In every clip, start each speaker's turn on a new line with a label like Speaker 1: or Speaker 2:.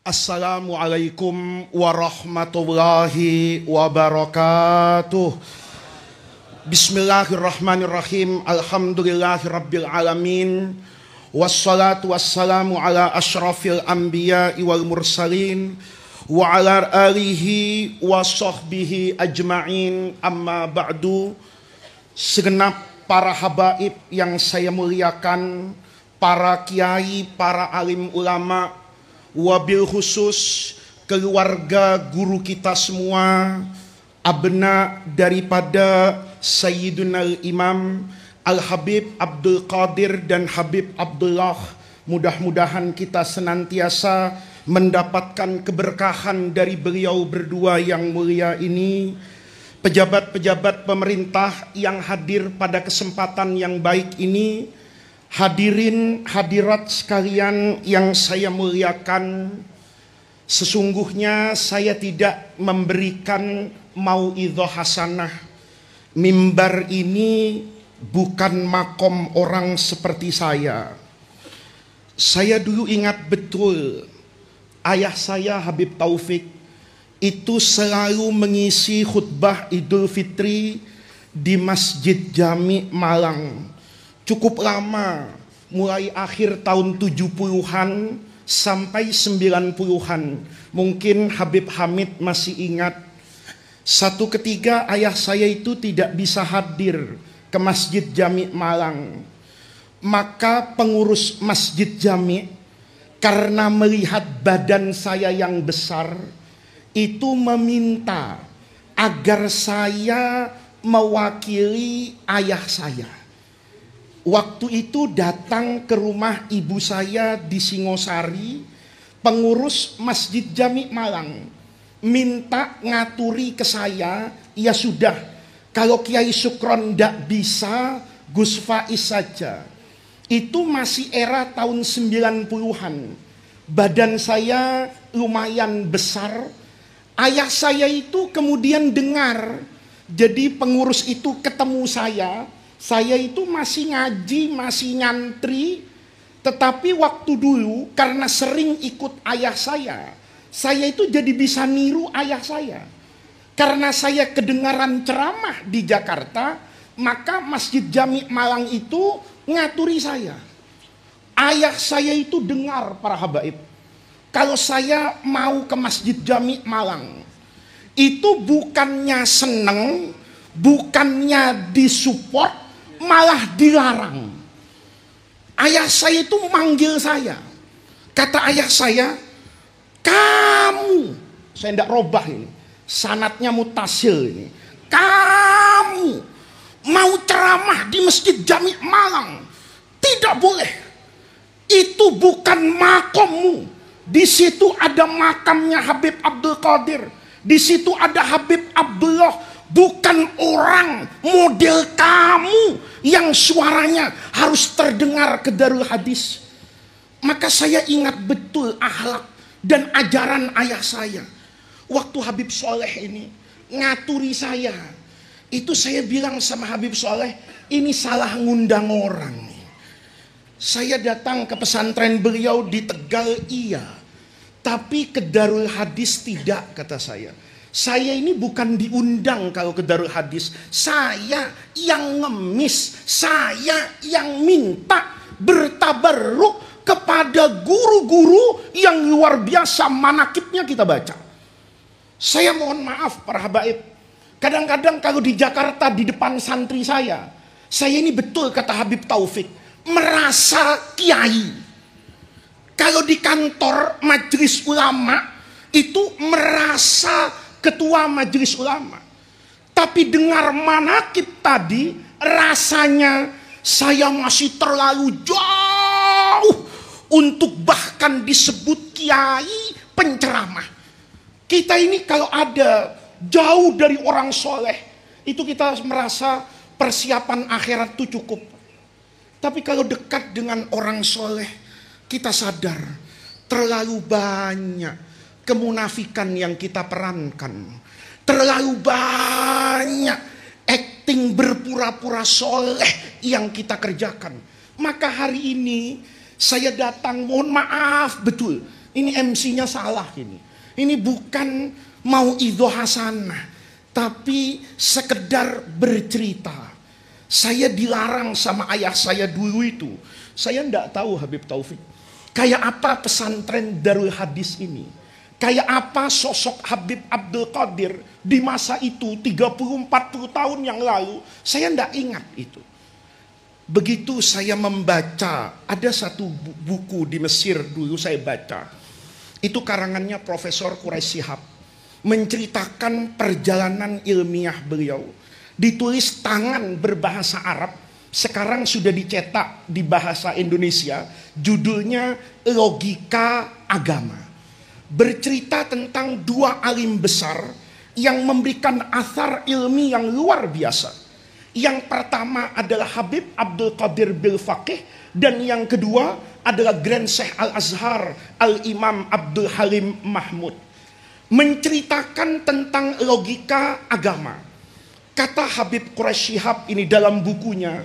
Speaker 1: Assalamualaikum warahmatullahi wabarakatuh. Bismillahirrahmanirrahim. Alhamdulillahirabbil alamin. Wassalatu wassalamu ala asyrafil anbiya'i wal mursalin wa ala alihi wa sahbihi ajma'in. Amma ba'du. Segenap para habaib yang saya muliakan, para kiai, para alim ulama, wabil khusus keluarga guru kita semua, abna daripada Sayyiduna Imam Al-Habib Abdul Qadir dan Habib Abdullah. Mudah-mudahan kita senantiasa mendapatkan keberkahan dari beliau berdua yang mulia ini. Pejabat-pejabat pemerintah yang hadir pada kesempatan yang baik ini, hadirin hadirat sekalian yang saya muliakan, sesungguhnya saya tidak memberikan mauidhah hasanah. Mimbar ini bukan makom orang seperti saya. Saya dulu ingat betul ayah saya Habib Taufik itu selalu mengisi khutbah Idul Fitri di Masjid Jami Malang. Cukup lama, mulai akhir tahun 70-an sampai 90-an. Mungkin Habib Hamid masih ingat. Satu ketika ayah saya itu tidak bisa hadir ke Masjid Jami Malang. Maka pengurus Masjid Jami, karena melihat badan saya yang besar, itu meminta agar saya mewakili ayah saya. Waktu itu datang ke rumah ibu saya di Singosari, pengurus Masjid Jami Malang, minta ngaturi ke saya, ya sudah, kalau Kiai Sukron tidak bisa, Gus Faiz saja. Itu masih era tahun 90-an. Badan saya lumayan besar. Ayah saya itu kemudian dengar, jadi pengurus itu ketemu saya itu masih ngaji, masih nyantri, tetapi waktu dulu karena sering ikut ayah saya itu jadi bisa niru ayah saya. Karena saya kedengaran ceramah di Jakarta, maka Masjid Jami Malang itu ngaturi saya. Ayah saya itu dengar para habaib, kalau saya mau ke Masjid Jami Malang, itu bukannya seneng, bukannya disupport, malah dilarang. Ayah saya itu manggil saya. Kata ayah saya, kamu, saya tidak robah ini, sanatnya mutasil ini, kamu mau ceramah di Masjid Jami Malang, tidak boleh. Itu bukan makommu. Di situ ada makamnya Habib Abdul Qadir. Di situ ada Habib Abdullah. Bukan orang model kamu yang suaranya harus terdengar ke Darul Hadis. Maka saya ingat betul akhlak dan ajaran ayah saya. Waktu Habib Soleh ini ngaturi saya, itu saya bilang sama Habib Soleh, ini salah ngundang orang. Saya datang ke pesantren beliau di Tegal, iya, tapi ke Darul Hadis tidak, kata saya. Saya ini bukan diundang kalau ke Darul Hadis. Saya yang ngemis, saya yang minta bertabarruk kepada guru-guru yang luar biasa manakibnya kita baca. Saya mohon maaf para habaib, kadang-kadang kalau di Jakarta di depan santri saya ini betul kata Habib Taufik, merasa kiai. Kalau di kantor majelis ulama itu merasa ketua majelis ulama. Tapi dengar manakib tadi, rasanya saya masih terlalu jauh untuk bahkan disebut kiai penceramah. Kita ini kalau ada jauh dari orang soleh, itu kita merasa persiapan akhirat itu cukup. Tapi kalau dekat dengan orang soleh, kita sadar terlalu banyak kemunafikan yang kita perankan. Terlalu banyak acting berpura-pura soleh yang kita kerjakan. Maka hari ini saya datang, mohon maaf betul, Ini MC-nya salah ini. Ini bukan mau idho hasanah, tapi sekedar bercerita. Saya dilarang sama ayah saya dulu itu. Saya tidak tahu Habib Taufik. Kayak apa pesantren Darul Hadis ini? Kayak apa sosok Habib Abdul Qadir di masa itu 30-40 tahun yang lalu? Saya tidak ingat itu. Begitu saya membaca, ada satu buku di Mesir dulu saya baca. Itu karangannya Profesor Quraisy Shihab. Menceritakan perjalanan ilmiah beliau. Ditulis tangan berbahasa Arab. Sekarang sudah dicetak di bahasa Indonesia. Judulnya Logika Agama. Bercerita tentang dua alim besar yang memberikan athar ilmi yang luar biasa. Yang pertama adalah Habib Abdul Qadir Bil Faqih, dan yang kedua adalah Grand Syekh Al-Azhar Al-Imam Abdul Halim Mahmud. Menceritakan tentang logika agama. Kata Habib Quraisy Shihab ini dalam bukunya,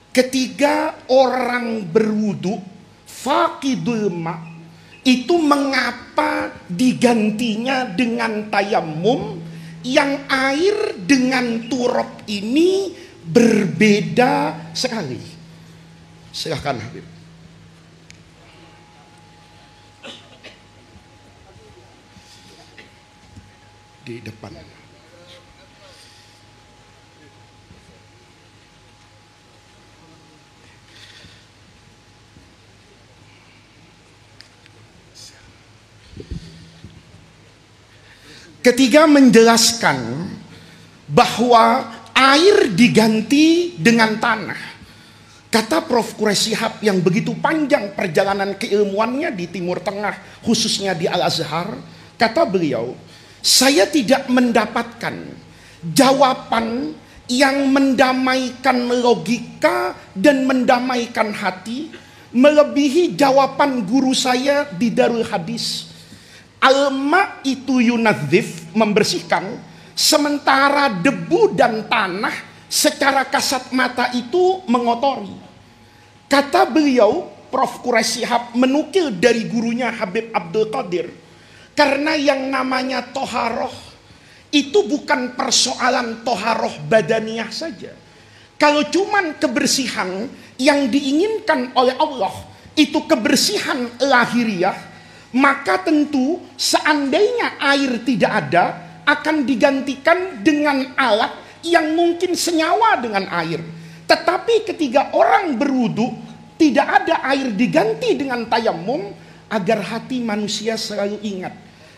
Speaker 1: ketiga orang berwudu faqidul ma, itu mengapa digantinya dengan tayamum, yang air dengan turab ini berbeda sekali. Silahkan Habib. Di depan. Ketiga menjelaskan bahwa air diganti dengan tanah. Kata Prof. Quraisy Shihab yang begitu panjang perjalanan keilmuannya di Timur Tengah, khususnya di Al-Azhar, kata beliau, saya tidak mendapatkan jawaban yang mendamaikan logika dan mendamaikan hati melebihi jawaban guru saya di Darul Hadis. Al-ma itu yunadzif, membersihkan, sementara debu dan tanah secara kasat mata itu mengotori. Kata beliau, Prof. Quraisy Shihab menukil dari gurunya Habib Abdul Qadir, karena yang namanya toharoh itu bukan persoalan toharoh badaniyah saja. Kalau cuman kebersihan yang diinginkan oleh Allah itu kebersihan lahiriah, maka tentu seandainya air tidak ada, akan digantikan dengan alat yang mungkin senyawa dengan air. Tetapi ketika orang berwudu, tidak ada air diganti dengan tayamum, agar hati manusia selalu ingat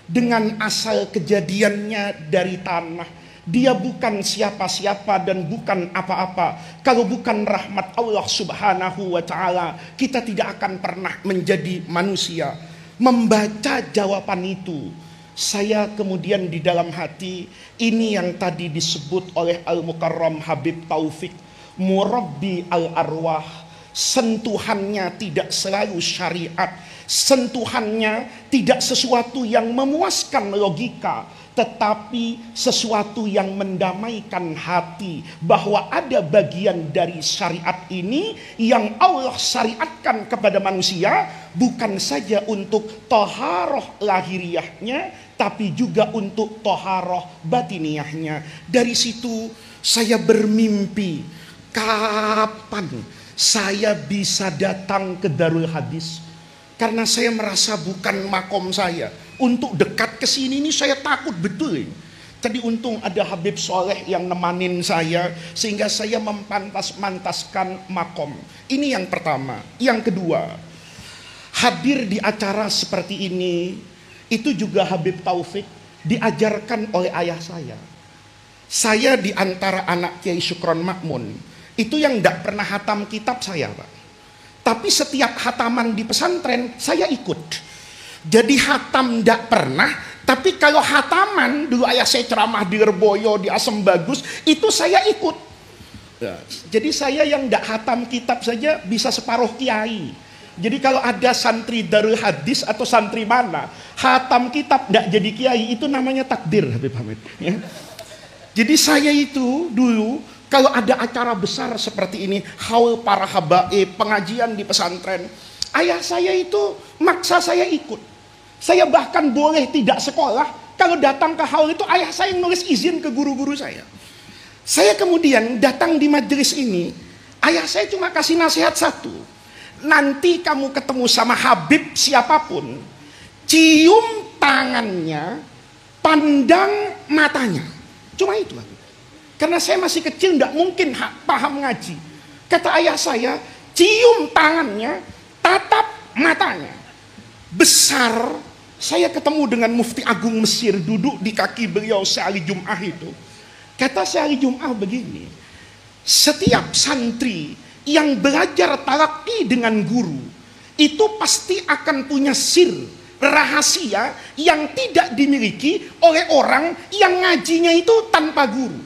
Speaker 1: dengan asal kejadiannya dari tanah. Dia bukan siapa-siapa dan bukan apa-apa. Kalau bukan rahmat Allah Subhanahu wa ta'ala, kita tidak akan pernah menjadi manusia. Membaca jawaban itu, saya kemudian di dalam hati, ini yang tadi disebut oleh Al-Mukarram Habib Taufik, murabbi al-arwah. Sentuhannya tidak selalu syariat, sentuhannya tidak sesuatu yang memuaskan logika, tetapi sesuatu yang mendamaikan hati, bahwa ada bagian dari syariat ini yang Allah syariatkan kepada manusia, bukan saja untuk toharoh lahiriahnya, tapi juga untuk toharoh batiniyahnya. Dari situ saya bermimpi, kapan saya bisa datang ke Darul Hadis, karena saya merasa bukan makom saya. Untuk dekat ke sini ini saya takut betul. Tadi untung ada Habib Soleh yang nemanin saya, sehingga saya mempantas-mantaskan makom. Ini yang pertama. Yang kedua, hadir di acara seperti ini, itu juga Habib Taufik diajarkan oleh ayah saya. Saya di antara anak Kiai Syukron Makmun, itu yang tidak pernah hatam kitab saya, Pak. Tapi setiap hataman di pesantren, saya ikut. Jadi hatam tidak pernah, tapi kalau hataman, dulu ayah saya ceramah di Lerboyo, di Asem Bagus, itu saya ikut. Ya, jadi saya yang tidak hatam kitab saja bisa separuh kiai. Jadi kalau ada santri Darul Hadis atau santri mana, hatam kitab tidak jadi kiai, itu namanya takdir, Habib Hamid. Ya. Jadi saya itu dulu, kalau ada acara besar seperti ini, haul para habaib, pengajian di pesantren, ayah saya itu maksa saya ikut. Saya bahkan boleh tidak sekolah. Kalau datang ke hal itu, ayah saya yang nulis izin ke guru-guru saya. Saya kemudian datang di majelis ini, ayah saya cuma kasih nasihat satu. Nanti kamu ketemu sama Habib siapapun, cium tangannya, pandang matanya. Cuma itu. Karena saya masih kecil, tidak mungkin paham ngaji. Kata ayah saya, cium tangannya, tatap matanya. Besar, saya ketemu dengan Mufti Agung Mesir, duduk di kaki beliau sehari Jum'ah itu. Kata sehari Jum'ah begini, setiap santri yang belajar talaqi dengan guru, itu pasti akan punya sir, rahasia yang tidak dimiliki oleh orang yang ngajinya itu tanpa guru.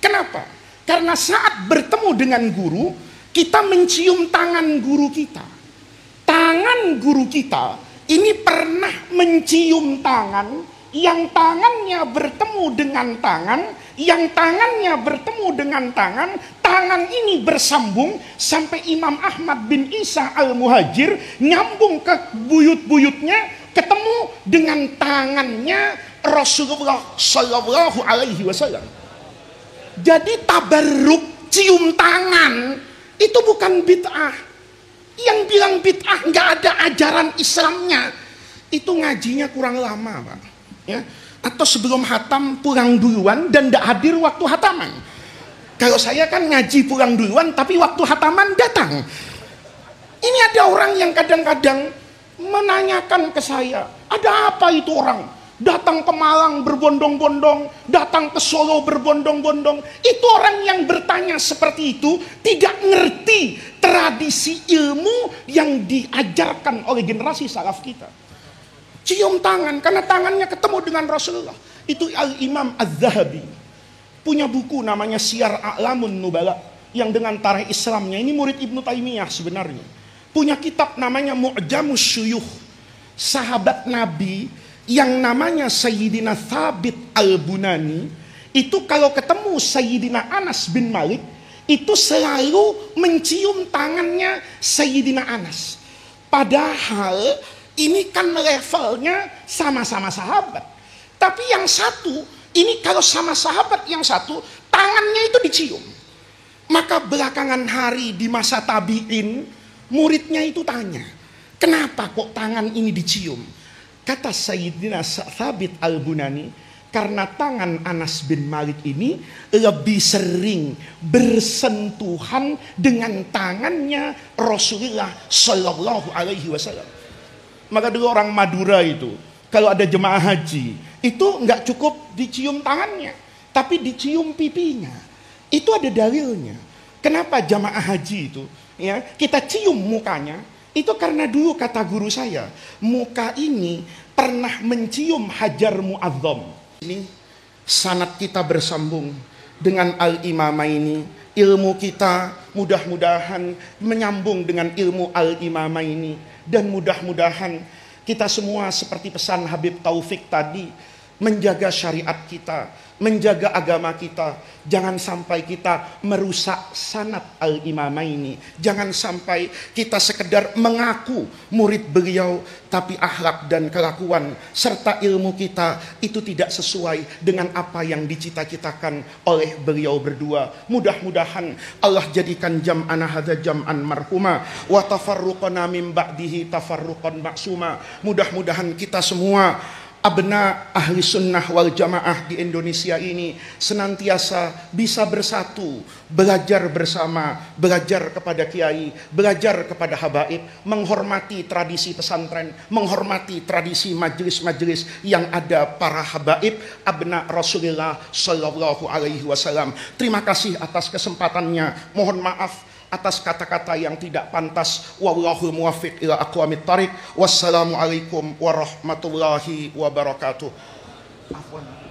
Speaker 1: Kenapa? Karena saat bertemu dengan guru, kita mencium tangan guru kita. Tangan guru kita ini pernah mencium tangan, yang tangannya bertemu dengan tangan, yang tangannya bertemu dengan tangan, tangan ini bersambung sampai Imam Ahmad bin Isa al-Muhajir nyambung ke buyut-buyutnya, ketemu dengan tangannya Rasulullah Shallallahu Alaihi Wasallam. Jadi tabarruk cium tangan itu bukan bid'ah. Yang bilang bid'ah nggak ada ajaran Islamnya, itu ngajinya kurang lama, Pak. Ya. Atau sebelum hatam pulang duluan dan tidak hadir waktu hataman. Kalau saya kan ngaji pulang duluan tapi waktu hataman datang. Ini ada orang yang kadang-kadang menanyakan ke saya, ada apa itu orang? Datang ke Malang berbondong-bondong, datang ke Solo berbondong-bondong. Itu orang yang bertanya seperti itu tidak ngerti tradisi ilmu yang diajarkan oleh generasi salaf kita. Cium tangan karena tangannya ketemu dengan Rasulullah. Itu Al-Imam Az-Zahabi punya buku namanya Syiar A'lamun Nubala, yang dengan tarikh Islamnya, ini murid Ibnu Taimiyah sebenarnya. Punya kitab namanya Mu'jamus Syuyukh. Sahabat Nabi yang namanya Sayyidina Thabit Al-Bunani itu kalau ketemu Sayyidina Anas bin Malik itu selalu mencium tangannya Sayyidina Anas. Padahal ini kan levelnya sama-sama sahabat. Tapi yang satu, ini kalau sama sahabat yang satu, tangannya itu dicium. Maka belakangan hari di masa tabi'in, muridnya itu tanya, kenapa kok tangan ini dicium? Kata Sayyidina Thabit Al-Bunani, karena tangan Anas bin Malik ini lebih sering bersentuhan dengan tangannya Rasulullah Shallallahu Alaihi Wasallam. Maka dulu orang Madura itu, kalau ada jemaah haji, itu nggak cukup dicium tangannya, tapi dicium pipinya. Itu ada dalilnya. Kenapa jemaah haji itu, ya kita cium mukanya? Itu karena dulu kata guru saya, muka ini pernah mencium Hajar Mu'azzam. Ini sanad kita bersambung dengan Al-Imamaini. Ilmu kita mudah-mudahan menyambung dengan ilmu Al-Imamaini. Dan mudah-mudahan kita semua seperti pesan Habib Taufik tadi, menjaga syariat kita, menjaga agama kita. Jangan sampai kita merusak sanad Al-Imamaini. Jangan sampai kita sekedar mengaku murid beliau, tapi akhlak dan kelakuan serta ilmu kita itu tidak sesuai dengan apa yang dicita-citakan oleh beliau berdua. Mudah-mudahan Allah jadikan jam'ana hadza jam'an marhuma wa tafarruqana min ba'dihi tafarruqan maksuma. Mudah-mudahan kita semua abna ahli sunnah wal jamaah di Indonesia ini senantiasa bisa bersatu, belajar bersama, belajar kepada kiai, belajar kepada habaib, menghormati tradisi pesantren, menghormati tradisi majelis-majelis yang ada para habaib abna Rasulullah Shallallahu Alaihi Wasallam. Terima kasih atas kesempatannya. Mohon maaf atas kata-kata yang tidak pantas. Wallahul muwaffiq ila aqwamit thariq. Wassalamualaikum warahmatullahi wabarakatuh. Afwan.